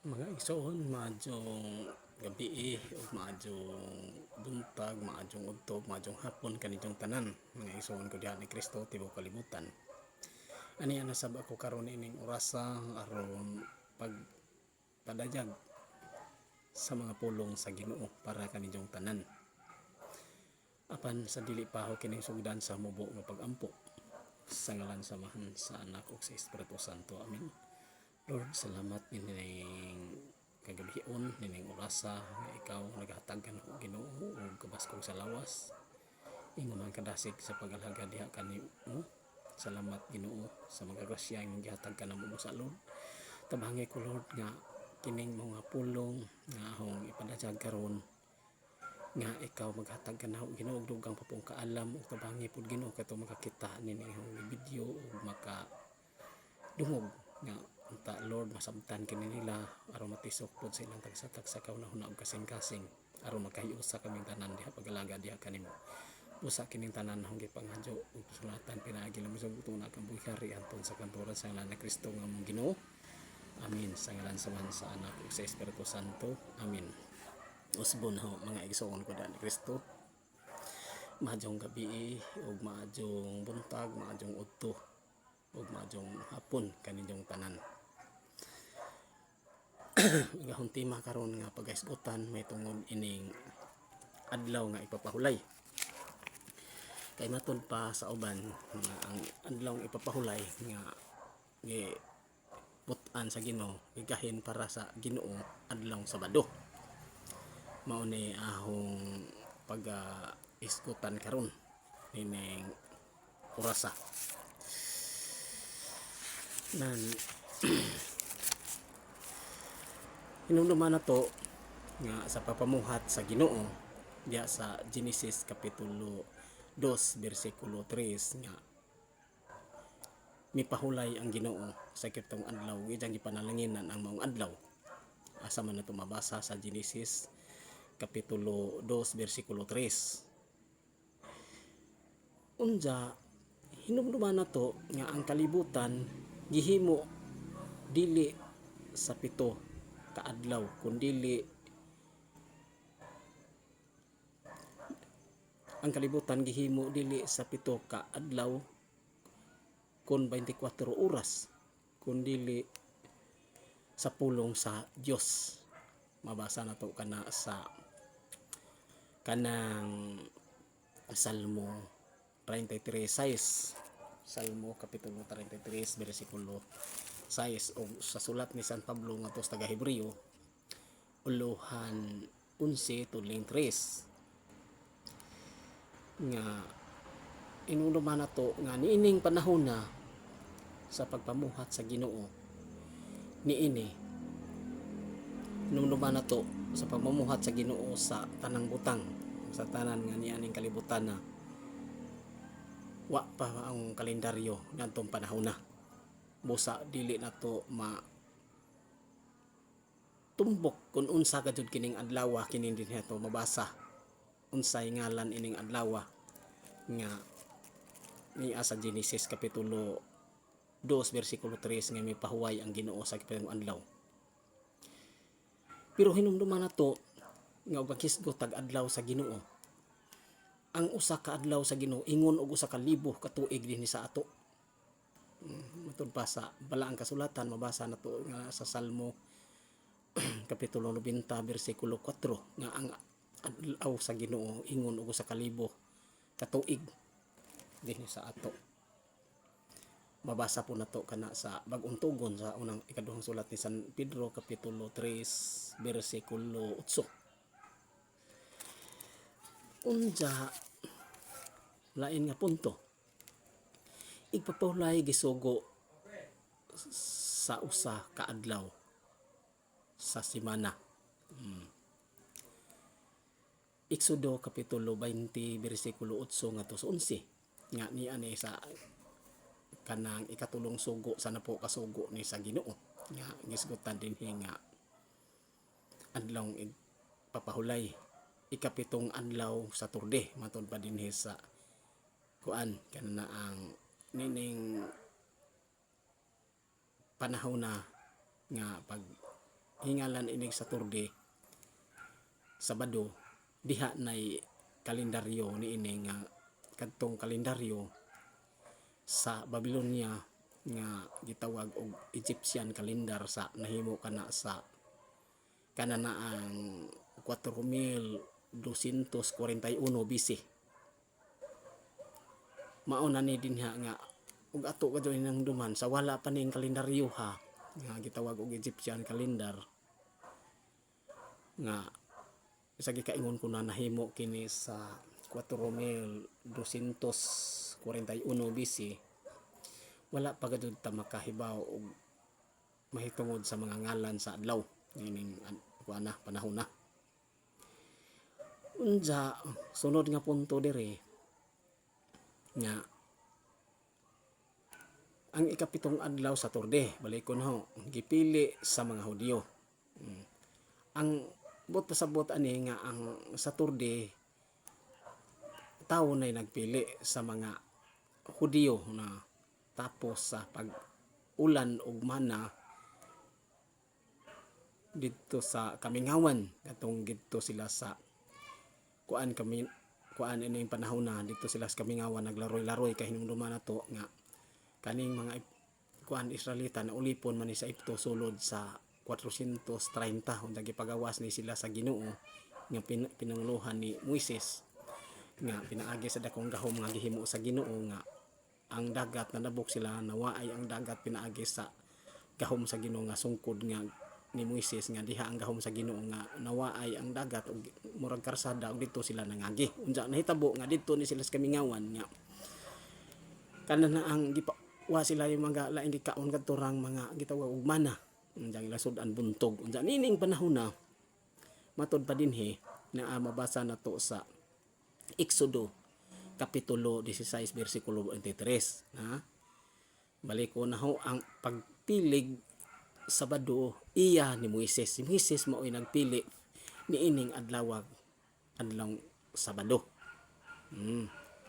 Mga igsoon, maadjong gabi ug maadjong buntag, maadjong udtog, maadjong hapon kaninyong tanan. Mga igsoon ko diha ni Kristo tibuok kalibutan. Ani ana sab ako karon ining orasa aron pagpadayag sa mga pulong sa Ginoo para kaninyong tanan. Apan sa dili pa ako kining sugdan sa mubo nga pagampo. Sa ngalan samahan sa Anak ug sa Espiritu Santo. Amen. Lord, salamat nining kagabion, nining orasa nga ikaw naghatag kanako Ginoo ug kabaskog sa lawas. Ingon man kadasig sa pag-alhaga diha kanimo. Salamat Ginoo sa mga grasya nga gihatag kanamo sa Lord. Tabangi ko Lord nga kining mga pulong nga akong ipadayag karon nga ikaw maghatag kanako Ginoo og dugang pa pong kaalam ug tabangi pud Ginoo kato makakita nining video ug maka dungog nga unta Lord masabtan kini nila aron matisok pud sa ilang tagsa-tagsa kaunahuna ug kasing-kasing aron makahiusa kaming tanan diha pag-alaga diha kanimo. Usa kining tanan akong gipangadyo ug sulatan pinaagi lang sa butuna kang buhari anton sa kanturan sa ngalan ni Kristo nga among Ginoo. Amin. Sa ngalan sa Anak ug sa Espiritu Santo. Amin. Usbon ho mga igsoon ko ni Kristo. Maadjong gabi ug maadjong buntag, maadjong udto ug maadjong hapon kaninyong tanan. Igahon tema karon nga pagahisgutan may tungod ining adlaw nga ipapahulay. Kay matod pa sa uban nga ang adlaw nga ipapahulay nga but-an sa Ginoo gigahin para sa Ginoo adlaw Sabado. Mao ni ahong pag-isgutan karon ining orasa. Nan hinumduman na to nga sa papamuhat sa Ginoo diya sa Genesis kapitulo 2 bersikulo 3 nga mipahulay ang Ginoo sa kitong adlaw ijang gipanalanginan ang maong adlaw. Asa man nato mabasa sa Genesis kapitulo 2 bersikulo 3. Unja hinumduman na to nga ang kalibutan gihimo dili sa 7 ka adlaw kundili ang kalibutan gihimo dili sa 7 ka adlaw kun 24 oras kundili sa pulong sa Dios. Mabasa na to kana sa kanang Salmo 33:6. Salmo kapitulo 33 bersikulo 6 o sa sulat ni San Pablo nga sa taga Hebreo uluhan 11 tuling 3 nga inuluman na to nga niining panahon na sa pagpamuhat sa Ginoo niini inuluman na to sa pagpamuhat sa Ginoo sa tanang butang sa tanan nga nianing kalibutan na wa pa ang kalendaryo ngadtong panahon na. Busa dili na to tumbok kung unsa gajud kining adlaw kini din to mabasa unsay ngalan ining adlaw nga niya sa Genesis kapitulo 2 bersikulo 3 nga mipahuway ang Ginoo sa kitong adlaw. Pero hinumduman na to nga paghisgot tag adlaw sa Ginoo. Ang usa ka adlaw sa Ginoo ingon og usa ka libo ka tuig dinhi sa ato. Matod pa sa balaang kasulatan mabasa na to nga sa Salmo kapitulo 90 bersikulo 4 nga ang adlaw sa Ginoo ingon og usa ka libo ka tuig dinhi sa ato. Mabasa po na to kana sa bag-ong tugon sa unang ikaduhang sulat ni San Pedro kapitulo 3 bersikulo 8. Unja lain nga punto igpapahulay gisugo sa usa ka adlaw sa semana. Exodo kapitulo 20 bersikulo 8 ngadto sa 11 nga niya ni sa kanang ikatulong sugo sa napo kasugo ni sa Ginoo nga gisgutan dinhi nga adlaw igpapahulay ikapitong adlaw sa turde matod pa dinhi sa kuan kana ang nining panahon na nga pag hingalan inig Saturday, Sabado, diha nay kalendaryo niini nga kadtong kalendaryo sa Babylonia nga gitawag og Egyptian calendar sa nahimo kana sa kananaang 4241 BC. Mao na ni dinha nga ug ato kadto nang duman sa wala pa ning kalendaryo ha nga gitawag og Egyptian calendar nga sa gikaingon ko na nahimo kini sa 4241 BC. Wala pa gud ta makahibaw og mahitungod sa mga ngalan sa adlaw nining kuana panahon na. Unsa sunod nga punto diri nga ang ikapitong adlaw sa Saturday, balikon ho, gipili sa mga Hudyo. Ang bot pasabot ani nga ang Saturday tawo na nagpili sa mga Hudyo na tapos sa pag-ulan og mana dito sa Kamingawan katong dito sila sa kuan ining panahon na dito sila sa Kamingawan naglaroy-laroy kay hinumduman nato nga kaning mga kuan Israelita na ulipon man ni sa Egipto sulod sa 430 unta gipagawas ni sila sa Ginoo nga pinanguluhan ni Moises nga pinaagi sa dakong gahom nga gihimo sa Ginoo nga ang dagat nadabok sila nawaay ang dagat pinaagi sa gahom sa Ginoo nga sungkod nga ni Moises nga diha ang gahom sa Ginoo nga nawaay ang dagat ug murag karsada ug dito sila nangagi. Unsa nahitabo nga dito ni sila sa Kamingawan nga kana na ang wa sila yung mga laing gikaon kadturang mga gitawag og mana unjang lasud-an buntog unja nining panahon na matud pa dinhi na mabasa nato sa Exodo kapitulo 16 bersikulo 23 ha balik ko na ho ang pagpilig Sabado iya ni Moises. Si Moises mao'y nagpili niining adlaw Sabado.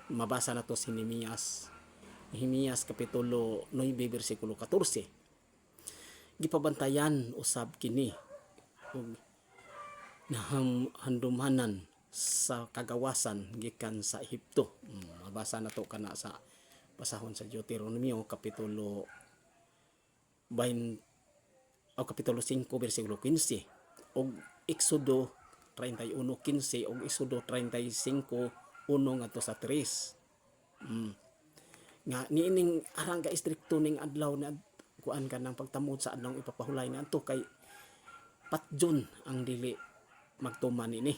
Mabasa na to si Nehemias kapitulo 9 bersikulo 14. Gipabantayan usab kini ug nahandumanan sa kagawasan gikan sa Ehipto. Mabasa na to kana sa basahon sa Deuteronomio kapitulo 5 bersikulo 15 ug Exodo 31:15 ug Exodo 35:1 ngadto sa 3. Nga niining arang ka istrikto ning adlaw na kuan ka ng pagtamod sa adlaw ipapahulay ngadto kay patjon ang dili magtuman ini.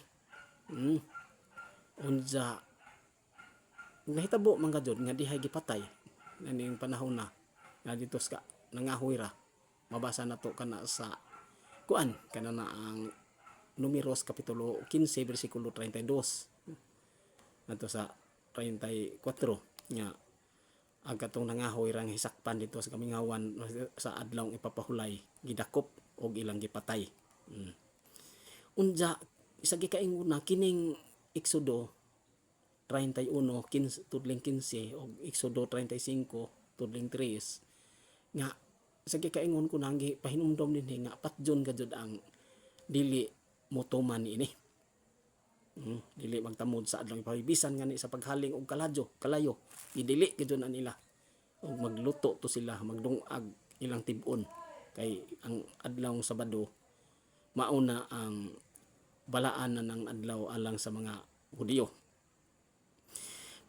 Unsa nahitabo man gajud nga dihay gipatay ning panahon na nga dito sa nangahoy ra. Mabasa na to kana sa kuan kana na ang Numeros kapitulo 15 bersikulo 32 nato sa 34 nga ang katong nangahoy rang hisakpan dito sa Kamingawan sa adlaw ipapahulay gidakop og ilang gipatay. Unja isa gikaingon na kining Exodo 31:15 tudling 15 og Exodo 35:3 nga sa gikaingon ko nang pahinumdom dinhi nga patjon gajud ang dili motuman niini. Dili magtamod sa adlaw ipahibisan nga ni sa paghaling og kalayo idili gajud na nila og magluto to sila magdungag ilang tib-on kay ang adlaw Sabado mauna ang balaan na ng adlaw alang sa mga Hudyo.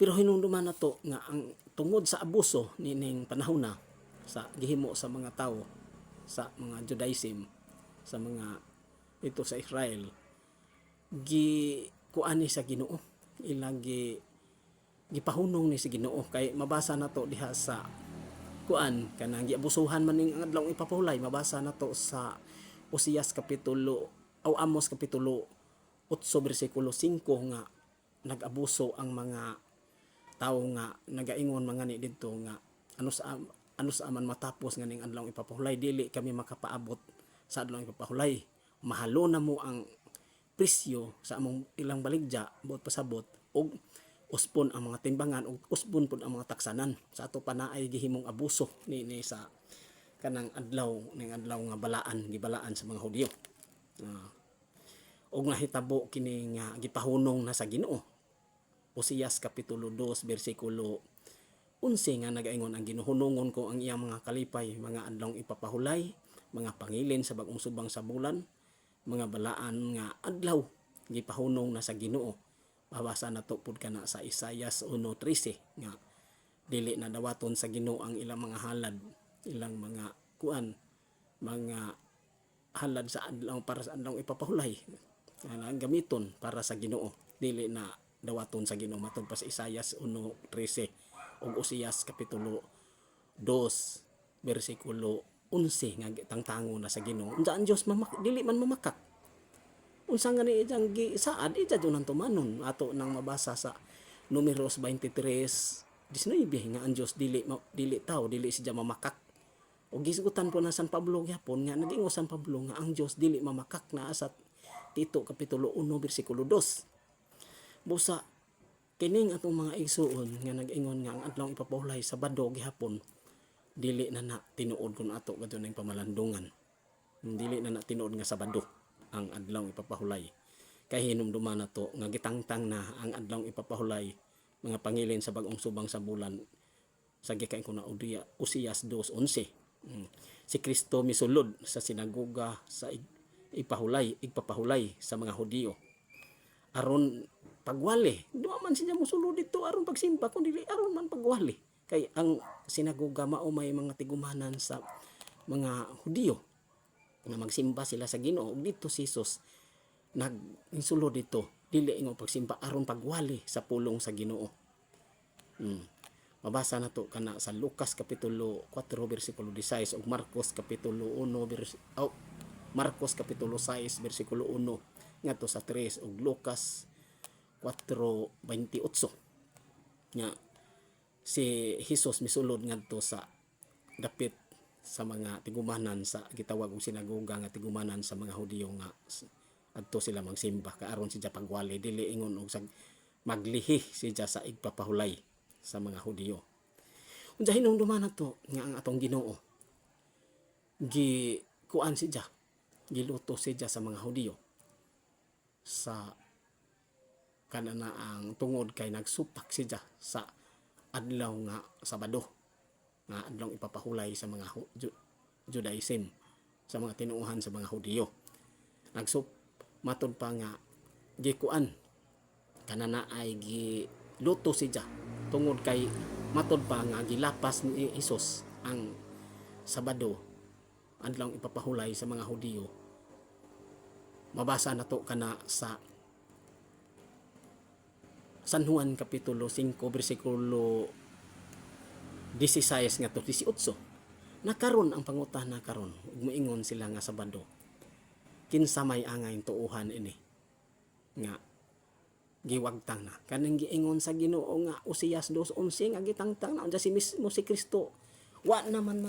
Pero hinumduman nato nga ang tungod sa abuso nining panahon na sa gihimo sa mga tao sa mga Judaism sa mga ito sa Israel kuani sa Ginoo ilang gipahunong ni sa Ginoo kay mabasa nato diha sa kuan kanang giabusuhan man ning adlaw ipapahulay mabasa nato sa Amos kapitulo 8 bersikulo 5 nga nag-abuso ang mga tao nga nagaingon mga ni didto nga ano sa man matapos nga ning adlaw ipapahulay dili kami makapaabot sa adlaw ipapahulay mahalo na mo ang presyo sa among ilang baligya buot pasabot og uspon ang mga timbangan og uspon pud ang mga taksanan sa ato pa naay gihimong abuso ni sa kanang adlaw nga balaan gibalaan sa mga Hudiyo. Og nahitabo kini nga gipahunong na sa Ginoo. Oseas kapitulo 2 bersikulo 11 nga nagaingon, ang ginuhunongon ko ang iyang mga kalipay, mga adlawng ipapahulay, mga pangilin sa bag-ong subang sa bulan, mga balaan nga adlaw gipahunong na sa Ginoo. Babasa nato pud kana sa Isaias 1:13 nga dili na dawaton sa Ginoo ang ilang mga halad, ilang mga mga halad sa adlaw para sa adlaw ipapahulay. Ang gamiton para sa Ginoo, dili na dawaton sa Ginoo, matud pa sa Isaias 1:13 ug Oseas kapitulo 2 bersikulo 11 nga tangtango na sa Ginoo. Unsa ang Dios dili man mamakak. Unsa nga ni ijang gisaad ija dunan tumanon ato nang mabasa sa Números 23:19 nga ang Dios dili tao, dili siya mamakak. O gisgutan po na San Pablo gyapon nga nag-ingon San Pablo nga ang Dios dili mamakak, na sa Tito kapitulo 1 bersikulo 2. Busa kining atong mga igsuon nga nag-ingon nga ang adlaw ipapahulay Sabado gihapon, dili na tinuod kun ato kadto ning pamalandungan. Dili na tinuod nga Sabado ang adlaw ipapahulay. Kay hinumduman nato nga gitangtang na ang adlaw ipapahulay, mga pangilin sa bag-ong subang sa bulan, sa gikain ko na Oseas 2:11. Si Kristo misulod sa sinagoga sa igpapahulay sa mga Hudiyo aron pagwali. Duwa man siya mosulod dito aron pagsimba, kundi aron man pagwali. Kay ang sinagoga mao may mga tigumanan sa mga Hudiyo na magsimba sila sa Ginoo. Ug dito si Jesus nagsulod dito, dili ingon pagsimba aron pagwali sa pulong sa Ginoo. Mabasa na to kana sa Lucas kapitulo 4 bersikulo 16 ug Marcos kapitulo 6 bersikulo 1 ngadto sa 3 ug Lucas 4:28 nga si Jesus misulod ngadto sa dapit sa mga tigumanan sa gitawag og sinagoga nga tigumanan sa mga Hudiyo nga adto sila magsimba kaaron siya pagwali, dili ingon og maglihi siya sa igpapahulay sa mga Hudiyo. Unsa hinungduman nato nga ang atong Ginoo giluto siya sa mga Hudiyo sa kanana ang tungod kay nagsupak siya sa adlaw nga Sabado nga adlaw ipapahulay sa mga Judaism, sa mga tinuohan sa mga Hudiyo. Matod pa nga kanana ay giluto siya tungod kay matod pa nga gilapas ni Hesus ang Sabado, adlaw ipapahulay sa mga Hudiyo. Mabasa nato kana sa San Juan kapitulo 5 bersikulo 16 nga to 18. Nakaron ang pangutana karon ug moingon sila nga Sabado, kinsa may angay tuuhan ini nga giwagtang na kaning giingon sa Ginoo nga Oseas 2:11 nga gitangtang na unsa si mismo si Kristo wa naman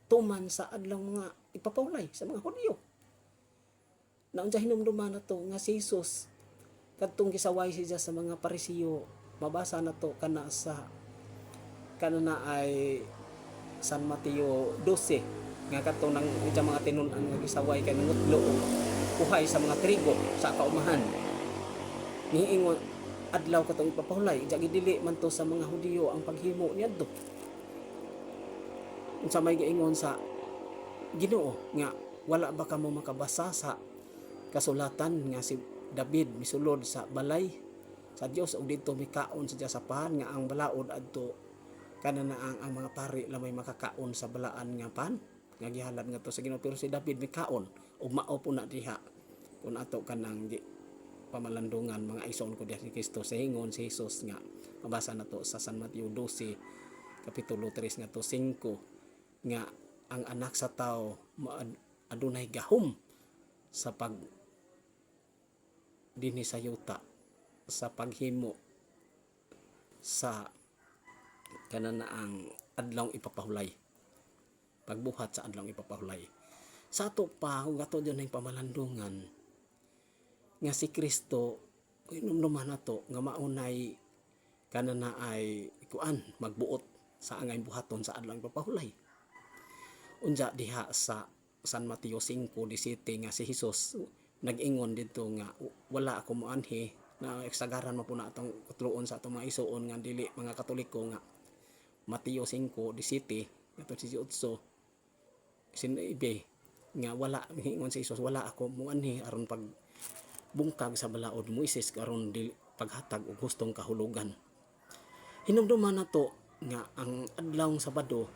tuman sa adlaw nga ipapahulay sa mga Hudiyo. Na unsa hinumduman nato nga si Jesus kadtong gisaway siya sa mga Parisiyo. Mabasa nato kana na ay San Mateo 12 nga kadtong nang ija mga tinun-an nga gisaway kay nangutlo kuhay sa mga trigo sa kaumahan. Niingon adlaw katong ipapahulay, ija gidili man to sa mga Hudiyo ang paghimo niadto. Unsa may giingon sa Ginoo nga wala ba kamo makabasa sa kasulatan nga si David misulod sa balay sa Dios ug didto mikaon siya sa pan nga ang balaod adto kanana ang mga pari lamay makakaon sa balaan nga pan nga gihalad ngadto sa Ginoo, pero si David mikaon ug mao po na diha kun ato kanang pamalandungan mga ison ko diha si Kristo. Sa hingon si Jesus nga mabasa nato sa San Mateo 12 kapitulo 3 ngadto 5 nga ang anak sa tao adunay gahom sa dinhi sa yuta sa paghimo sa kanana ang adlaw ipapahulay, pagbuhat sa adlaw ipapahulay. Sa ato pa ug ato diyon ang pamalandungan nga si Kristo inumduman nato nga maunay kanana ay magbuot sa angay buhaton sa adlaw ipapahulay. Unja diha sa San Mateo 5:17 nga si Hesus nag-ingon dito nga wala ako moanhi na eksagaran mo po na atong kutluon sa atong mga isuon nga dili mga Katoliko nga Mateo 5:17 ato 18 sinabi nga wala ingon si Hesus wala ako moanhi aron pag bungkag sa balaod Moises karon dili paghatag og hustong kahulugan. Hinumduman nato nga ang adlawng Sabado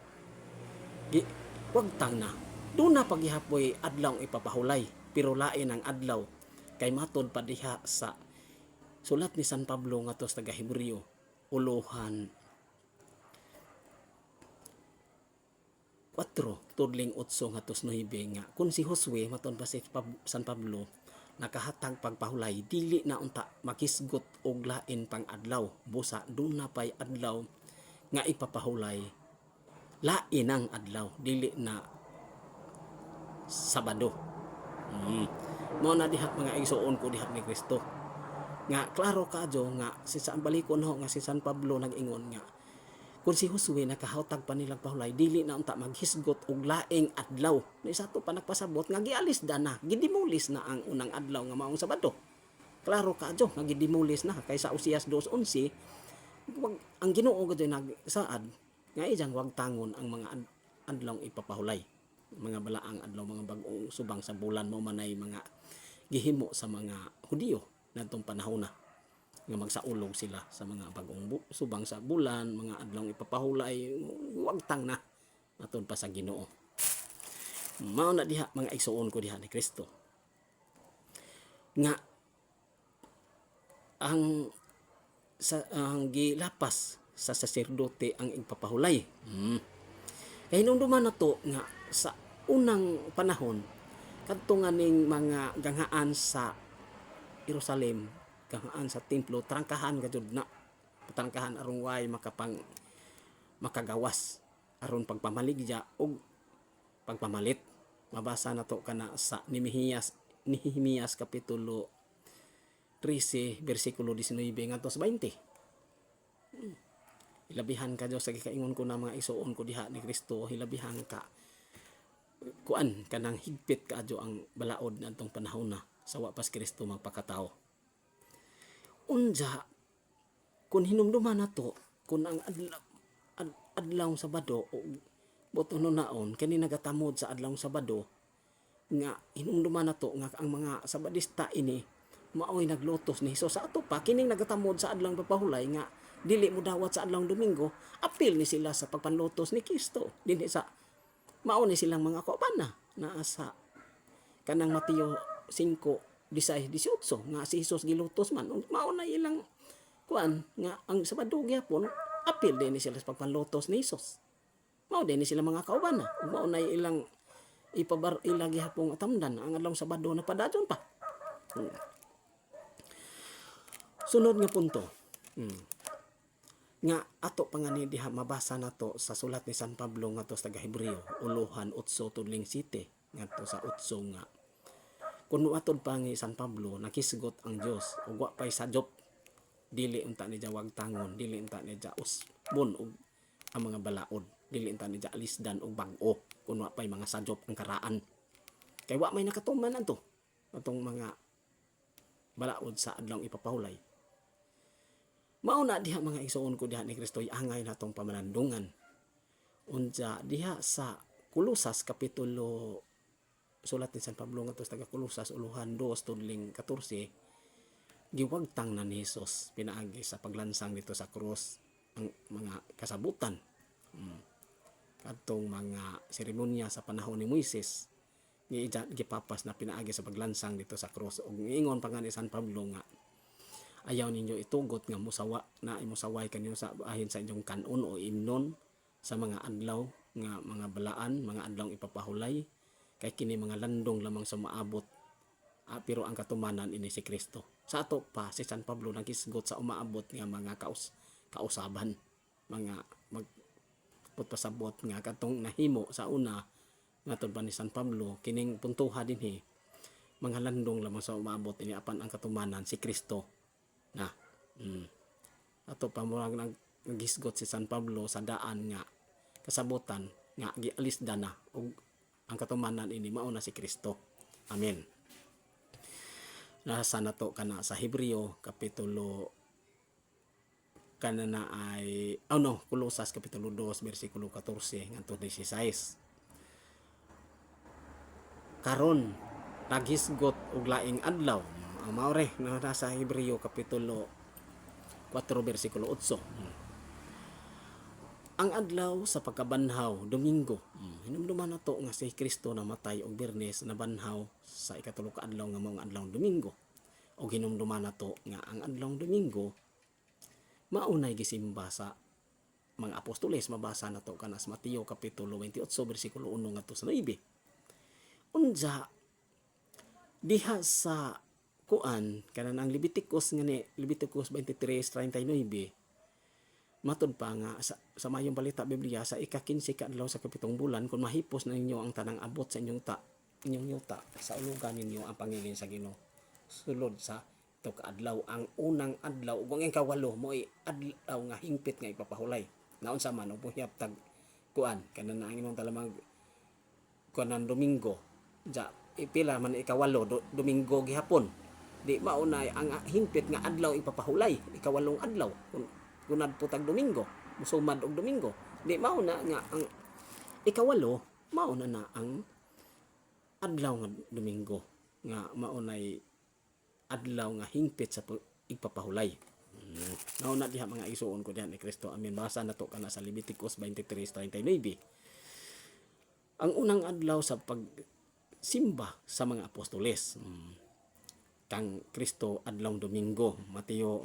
wagtang na doon na paghihapoy adlaw ipapahulay pero lain ang adlaw kay matod pa diha sa sulat ni San Pablo ngadto sa taga Hebreo Uluhan 4 tudling 8 ngadto 9 nga kun si Josue maton pa si San Pablo nakahatag pagpahulay dili na unta makisgot og lain pang adlaw busa doon na pay adlaw nga ipapahulay lain ang adlaw dili na Sabado. Mao na diha mga igsoon ko diha ni Kristo nga klaro kadyo nga si San balikon ho nga si San Pablo nag-ingon nga kung si Josue nakahatag pa nilang pahulay dili na unta maghisgot og laing adlaw na isa to pa nagpasabot nga gialis na gidimulis na ang unang adlaw nga maong Sabado. Klaro kadyo nga gidimulis na kaysa Usias 2:11 ang Ginoo gadyo nagsaad nga ijang wag tangon ang mga adlaw ipapahulay mga balaang adlaw mga bag-ong subang sa bulan mo manay mga gihimo sa mga Hudiyo nadtong panahon na nga magsaulog sila sa mga bag-ong subang sa bulan mga adlaw ipapahulay wagtang na aton pa sa Ginoo. Mao na diha mga igsoon ko diha ni Kristo nga ang gilapas sa saserdote ang ipapahulay. Kay nung duman na to nga sa unang panahon kadto nga ning mga ganghaan sa Jerusalem ganghaan sa templo trangkahan gajud na trangkahan aron way makagawas aron pagpamaligya og pagpamalit. Mabasa na to kana sa Nehemias kapitulo 13 bersikulo 19 ngadto sa 20. Hilabihan ka Dios sa gikaingon ko na mga isuon ko diha ni Kristo hilabihan ka kuan kanang higpit kaadyo ang balaod nadtong panahon na sa wa pas Kristo magpakatao. Unja kun hinumduman nato kun ang adlaw Sabado o botono naon kani nagatamod sa adlaw Sabado nga hinumduman nato nga ang mga Sabadista ini maoy naglutos ni Hesus sa ato pa kining nagatamod sa adlaw papahulay nga dili mo dawat sa adlaw Domingo apil ni sila sa pagpanlutos ni Kristo dinhi sa mao ni silang mga kaupana naa sa kanang Mateo 5:16-18 nga si Hesus gilutos man mao na ilang kuan nga ang Sabado gyapon apil din ni sila sa pagpanlutos ni Hesus mao din ni sila mga kaupana mao na ilang ilang gyapon atamdan ang adlaw Sabado na padadyon pa. Sunod nga punto nga ato pangani diha mabasa nato sa sulat ni San Pablo ngadto sa taga Hebreo Uluhan 8:7 ngadto sa 8 nga kun atod pa ni San Pablo nakisgot ang Dios ug wa pay sadop dili unta ni wag tangon dili unta ni usbon og ang mga balaod dili unta ni alisdan og bag-o kun wa pay mga sadop ang karaan kay wa may nakatuman adto atong mga balaod sa adlaw ipapahulay. Mao na diha mga igsoon ko diha ni Kristo angay natong pamalandungan. Unja diha sa Kolosas kapitulo sulat ni San Pablo ngadto sa taga Kolosas Uluhan 2:14 giwagtang na ni Hesus pinaagi sa paglansang dito sa krus ang mga kasabutan. Kadtong mga seremonya sa panahon ni Moises gipapas na pinaagi sa paglansang dito sa krus ug ingon pa nga ni San Pablo nga ayaw ninyo itugot nga musawa na imusaway kanyo sa ahin sa inyong kanon o imnon sa mga adlaw nga mga balaan mga adlaw ipapahulay kay kini mga landong lamang sa maabot pero ang katumanan ini si Kristo. Sa ato pa si San Pablo nagisgot sa umaabot nga mga kausaban mga magputpasabot nga katong nahimo sa una ngatod pa ni San Pablo kining puntuha dinhi mga landong lamang sa umaabot ini apan ang katumanan si Kristo na ato pa mo nagisgot si San Pablo sa daan nga kasabutan nga gialisda na ug ang katumanan ini mao na si Kristo. Amen. Nasa nato kana sa Hebreo kapitulo kanana ay Kolosas kapitulo 2 bersikulo 14 ngadto 16. Karon naghisgot og laing adlaw. Ang maore na nasa Hebreo kapitulo 4 bersikulo 8. Ang adlaw sa pagkabanhaw, Domingo. Hinumduman nato nga si Kristo namatay og Biyernes na banhaw sa ikatulo ka adlaw nga mao nga adlaw Domingo. Og hinumduman nato nga ang adlaw Domingo maunay gisimba sa mga apostoles. Mabasa nato kana sa Mateo kapitulo 28 bersikulo 1 ngadto sa 9. Unja diha sa kuan kanan ang Leviticus 23:39 matud pa nga sa mayong balita Biblia sa ika-15 ka adlaw sa kapitong bulan kung mahipos na ninyo ang tanang abot sa inyong yuta sa ulugan ninyo ang pangilin sa Ginoo sulod sa ito ka adlaw. Ang unang adlaw ug ang ikawalo mo ay adlaw nga hingpit nga ipapahulay naon sa man ug tag kuan kanan ang imong talamang kuan Domingo ja ipila man ikawalo Domingo gihapon di maunay ang hingpit nga adlaw ipapahulay ikawalong adlaw kunad po tag Domingo musumad og Domingo di mauna nga ang ikawalo mauna na ang adlaw nga Domingo nga maunay adlaw nga hingpit sa ipapahulay. Nauna diha mga isuon ko diha ni Kristo. Amen. Basa nato kana sa Leviticus 23:39. Ang unang adlaw sa pagsimba sa mga apostoles. Kang Kristo adlaw Domingo. Mateo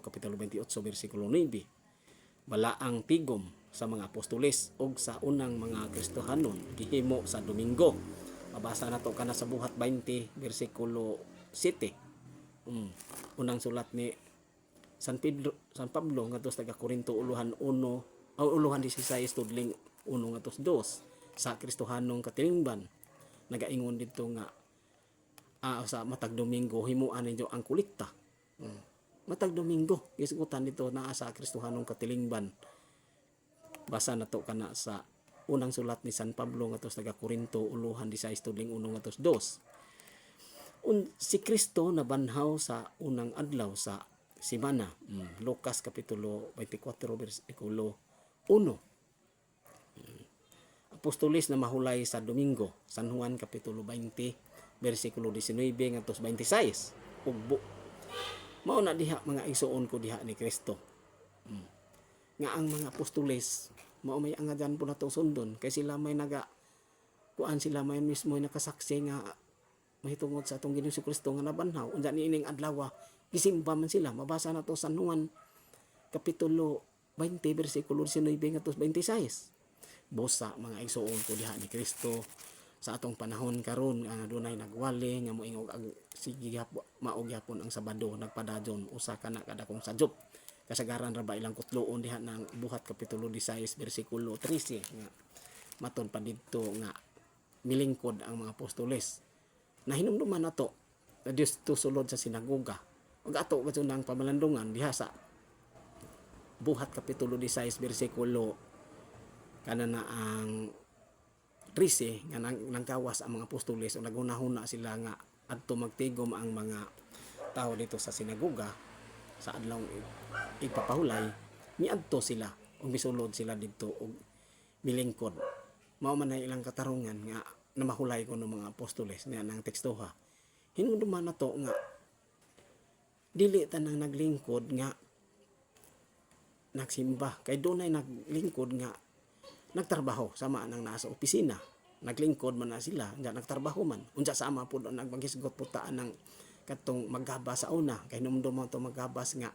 kapitulo 28 bersikulo 9. Balaang tigom sa mga apostoles og sa unang mga Kristohanon gihimo sa Domingo. Mabasa nato kana sa Buhat 20 bersikulo 7. Unang sulat ni San Pablo ngadto sa Korinto uluhan 16 tudling 1 ngadto 2 sa Kristohanong katilingban nagaingon dito nga sa matag Domingo himuan ninyo ang kolekta. Matag Domingo gisgutan dito naa sa Kristohanong katilingban. Basa nato kana sa unang sulat ni San Pablo ngadto sa Korinto uluhan 16 tudling 1 ngadto 2. Si Kristo nabanhaw sa unang adlaw sa simana. Lucas kapitulo 24 bersikulo 1. Apostoles na mahulay sa Domingo. San Juan kapitulo 20 bersikulo 19 ngadto 26. Ugbo. Mao na diha mga isuon ko diha ni Kristo. Nga ang mga apostoles mao may angadan po nato sundon kay sila may sila may mismo nakasaksi nga mahitungod sa atong Ginoong Kristo nga nabanhaw unsa niining adlaw gisimba man sila. Mabasa nato sa San Juan kapitulo 20 bersikulo 19 ngadto 26. Busa mga igsuon ko diha ni Kristo sa atong panahon karon nga dunay nagwali nga moingog sige mao gyapon ang Sabado nagpadayon usa kana kada kong sadyop kasagaran ra ba ilang kutloon diha nang Buhat kapitulo 16 bersikulo 13 nga matud pa didto nga milingkod ang mga apostoles. Nahinumduman nato na Dios to sulod sa sinagoga. Ug ato kadto nang pamalandungan diha sa Buhat kapitulo 16 bersikulo kanana ang 13 nga nangkawas ang mga apostoles o nagunahuna sila nga adto magtigom ang mga tao dito sa sinagoga sa adlaw ipapahulay niadto sila ug misulod sila didto og milingkod. Mao man ilang katarungan nga na mahulay ko ng mga apostoles nga nang tekstoha. Hinumduman nato nga dili tanang naglingkod nga nagsimba kay dunay naglingkod nga nagtrabaho sama nang nasa opisina. Naglingkod man na sila nga nagtrabaho man. Unsa sama pud nagbagisgot putaan ng katong maggabas sa una kay hinumduman to maggabas nga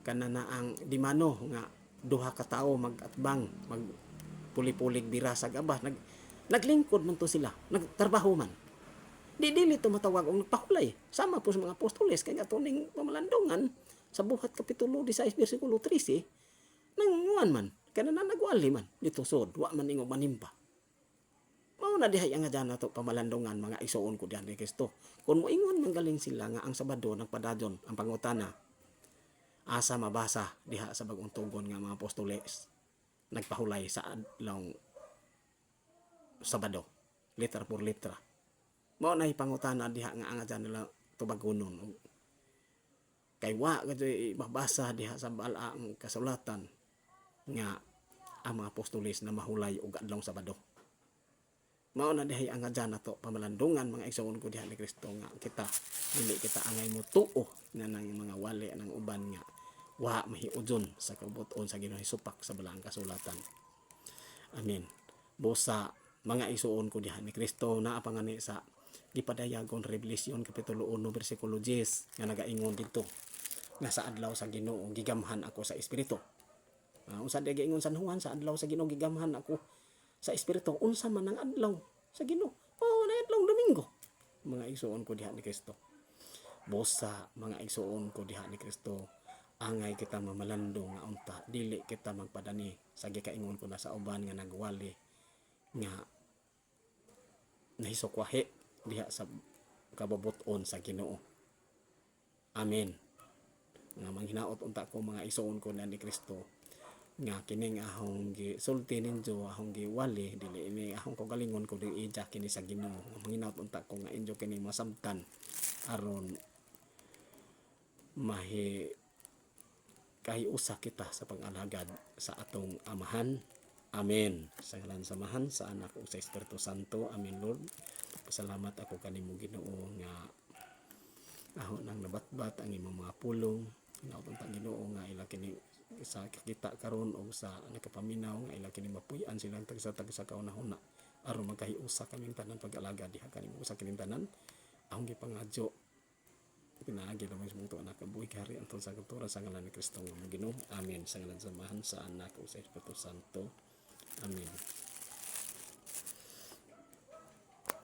kanana ang dimano nga duha ka tawo magatbang magpulipulig bira sa gabas naglingkod man to sila nagtrabaho man dili to matawag og nagpahulay sama po sa mga apostoles kay ato ning pamalandungan sa Buhat kapitulo 16 bersikulo 13 nanguan man kanana nagwali man dito sod wa man ingog manimba. Mao na dihay nga dyan nato pamalandungan mga isuon ko diyan ni Kristo kun moingon manggaling sila nga ang Sabado nagpadayon ang pangutana asa mabasa diha sa bag-ong tugon nga mga apostoles nagpahulay sa adlaw Sabado, letra por letra. Mao na ipangutana diha nga anga nila tubagonon. Kay wa kadto mabasa diha sa balaang kasulatan nga ang mga apostoles na mahulay og adlaw Sabado. Mao na dihay ang adyan nato pamalandungan mga igsoon ko diha ni Kristo nga kita dili kita angay mo tuo na nang mga wali ng uban nga wa mahiudyon sa kabuton sa Ginoo supak sa balaang kasulatan. Amen. Busa mga igsoon ko diha ni Kristo naa pangani sa gipadayagon Revelation kapitulo 1 bersikulo 10 nga nagaingon dito nga sa adlaw sa Ginoo gigamhan ako sa espiritu. Unsa di giingon San Juan sa adlaw sa Ginoo gigamhan ako sa espiritu. Unsa man ang adlaw sa Ginoo? Na adlaw Domingo. Mga igsoon ko diha ni Kristo. Busa mga igsoon ko diha ni Kristo, angay kita mamalandong nga unta dili kita magpadani sa gikaingon ko na sa uban nga nagwali nga nahisukwahe diha sa kababuton sa Ginoo. Amen. Nga manghinaot unta ko mga igsoon ko na ni Kristo nga kining ahong gisulti ninyo ahong giwali dili ini ahong kagalingon ko di ija kini sa Ginoo. Manghinaot unta ko nga inyo kini masabtan aron mahi kahiusa kita sa pag-alagad sa atong amahan. Amen. Sa ngalan sa Amahan, sa Anak ug sa Espiritu Santo. Amen, Lord. Pasalamat ako kanimo Ginoo nga ahon nang nabatbat ang imong mga pulong. Hinaot unta Ginoo nga ila kini sa kita karon o sa nakapaminaw nga ila kini mapuy-an silang tagsa-tagsa kaunahuna aron magkahiusa kaming tanan pag-alagad diha kanimo sa kining tanan ang gipangadyo pinaagi lamang sa mga anak kabuhi kari anton sa kultura sa ngalan ni Kristo nga Ginoo. Amen. Sa ngalan sa Amahan, sa Anak ug sa Espiritu Santo. Amen.